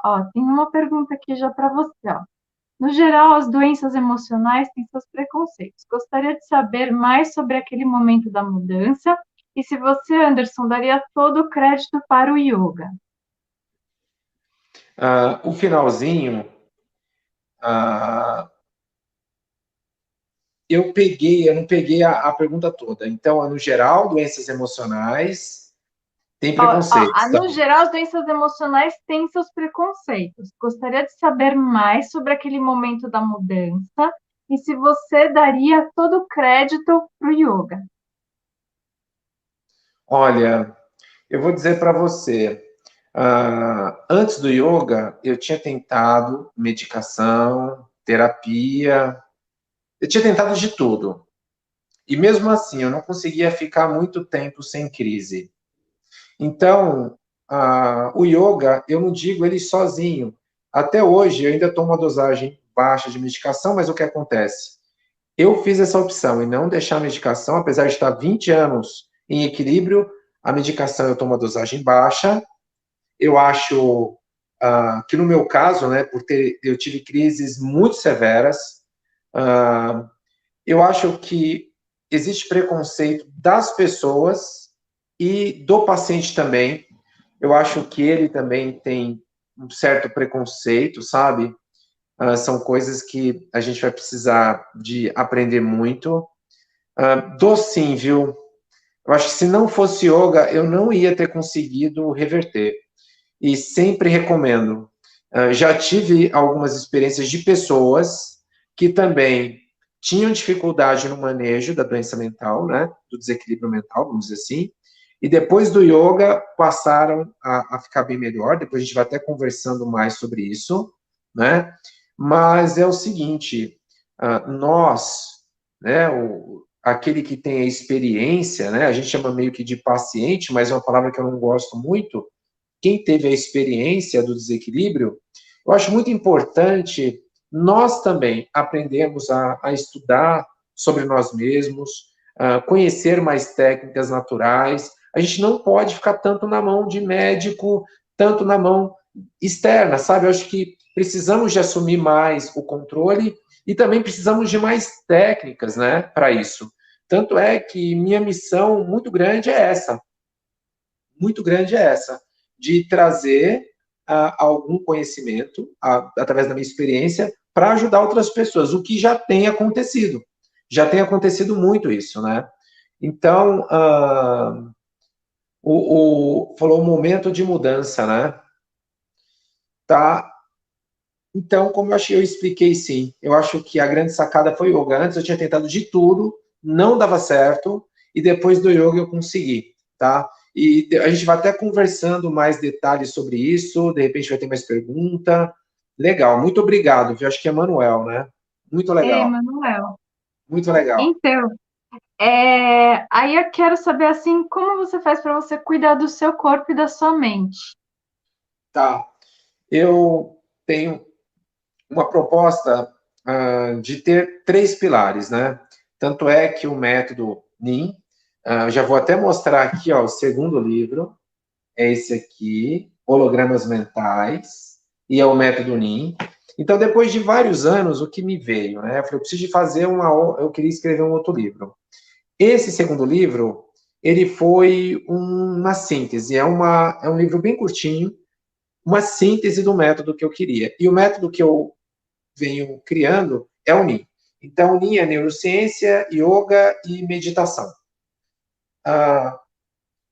Ó, tem uma pergunta aqui já para você, ó. No geral, as doenças emocionais têm seus preconceitos. Gostaria de saber mais sobre aquele momento da mudança e se você, Anderson, daria todo o crédito para o yoga. O finalzinho, ah, eu não peguei a pergunta toda. Então, no geral, doenças emocionais têm preconceitos. Tá No bom. geral, as doenças emocionais têm seus preconceitos. Gostaria de saber mais sobre aquele momento da mudança e se você daria todo o crédito para o yoga. Olha, eu vou dizer para você, antes do yoga, eu tinha tentado medicação, terapia, eu tinha tentado de tudo. E mesmo assim, eu não conseguia ficar muito tempo sem crise. Então, o yoga, eu não digo ele sozinho. Até hoje, eu ainda tomo uma dosagem baixa de medicação, mas o que acontece? Eu fiz essa opção em não deixar a medicação, apesar de estar 20 anos em equilíbrio, a medicação eu tomo uma dosagem baixa. Eu acho que no meu caso, né, eu tive crises muito severas, uh, eu acho que existe preconceito das pessoas e do paciente também. Eu acho que ele também tem um certo preconceito, sabe? São coisas que a gente vai precisar de aprender muito. Dou sim, viu? Eu acho que se não fosse yoga, eu não ia ter conseguido reverter. E sempre recomendo. Já tive algumas experiências de pessoas que também tinham dificuldade no manejo da doença mental, né? Do desequilíbrio mental, vamos dizer assim. E depois do yoga passaram a ficar bem melhor. Depois a gente vai até conversando mais sobre isso, né? Mas é o seguinte, nós, né, aquele que tem a experiência, né, a gente chama meio que de paciente, mas é uma palavra que eu não gosto muito, quem teve a experiência do desequilíbrio, eu acho muito importante nós também aprendermos a estudar sobre nós mesmos, conhecer mais técnicas naturais. A gente não pode ficar tanto na mão de médico, tanto na mão externa, sabe? Eu acho que precisamos de assumir mais o controle e também precisamos de mais técnicas, né, para isso. Tanto é que minha missão muito grande é essa, de trazer algum conhecimento, através da minha experiência, para ajudar outras pessoas, o que já tem acontecido. Já tem acontecido muito isso, né? Então, falou um momento de mudança, né? Tá. Então, como eu expliquei, sim, eu acho que a grande sacada foi o yoga. Antes eu tinha tentado de tudo, não dava certo, e depois do yoga eu consegui, tá? E a gente vai até conversando mais detalhes sobre isso, de repente vai ter mais pergunta. Legal, muito obrigado, viu? Acho que é Manuel, né? Muito Ei, legal, Manuel. muito legal. Então, aí eu quero saber assim, como você faz para você cuidar do seu corpo e da sua mente? Tá, eu tenho uma proposta de ter três pilares, né? Tanto é que o método NIM, já vou até mostrar aqui, ó, o segundo livro, é esse aqui, Hologramas Mentais, e é o método NIM. Então, depois de vários anos, o que me veio, né? Eu falei, eu preciso de fazer eu queria escrever um outro livro. Esse segundo livro, ele foi uma síntese, é um livro bem curtinho, uma síntese do método que eu queria. E o método que eu venho criando é o NIM. Então, o NIM é neurociência, yoga e meditação. Ah,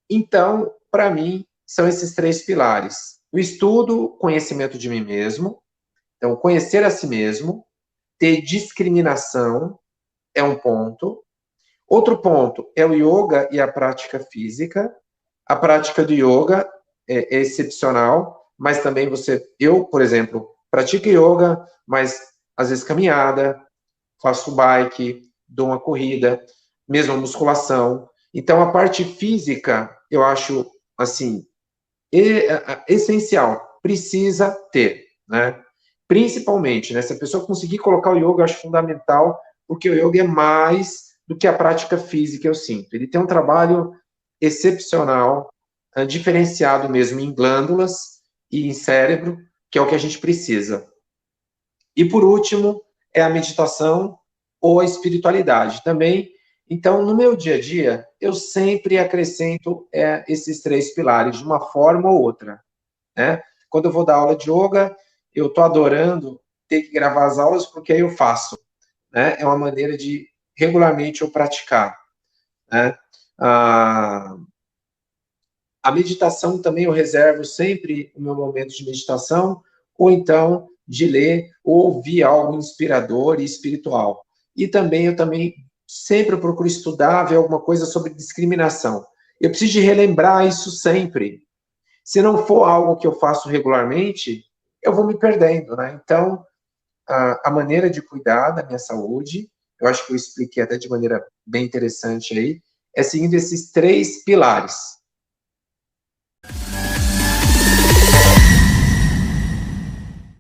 então, para mim, são esses três pilares. O estudo, conhecimento de mim mesmo. Então, conhecer a si mesmo, ter discriminação é um ponto. Outro ponto é o yoga e a prática física. A prática do yoga é excepcional, mas também eu, por exemplo, pratico yoga, mas às vezes caminhada, faço bike, dou uma corrida, mesmo a musculação. Então, a parte física, eu acho, assim, essencial, precisa ter, né? Principalmente, né? Se a pessoa conseguir colocar o yoga, eu acho fundamental, porque o yoga é mais do que a prática física, eu sinto. Ele tem um trabalho excepcional, diferenciado mesmo em glândulas e em cérebro, que é o que a gente precisa. E por último, é a meditação ou a espiritualidade também. Então, no meu dia a dia, eu sempre acrescento esses três pilares de uma forma ou outra, né? Quando eu vou dar aula de yoga, eu estou adorando ter que gravar as aulas porque aí eu faço, né? É uma maneira de regularmente eu praticar, né? Ah, a meditação também eu reservo sempre o meu momento de meditação, ou então de ler ou ouvir algo inspirador e espiritual. E também eu também sempre procuro estudar, ver alguma coisa sobre discriminação. Eu preciso de relembrar isso sempre. Se não for algo que eu faço regularmente, eu vou me perdendo, né? Então, a maneira de cuidar da minha saúde, eu acho que eu expliquei até de maneira bem interessante aí, é seguindo esses três pilares.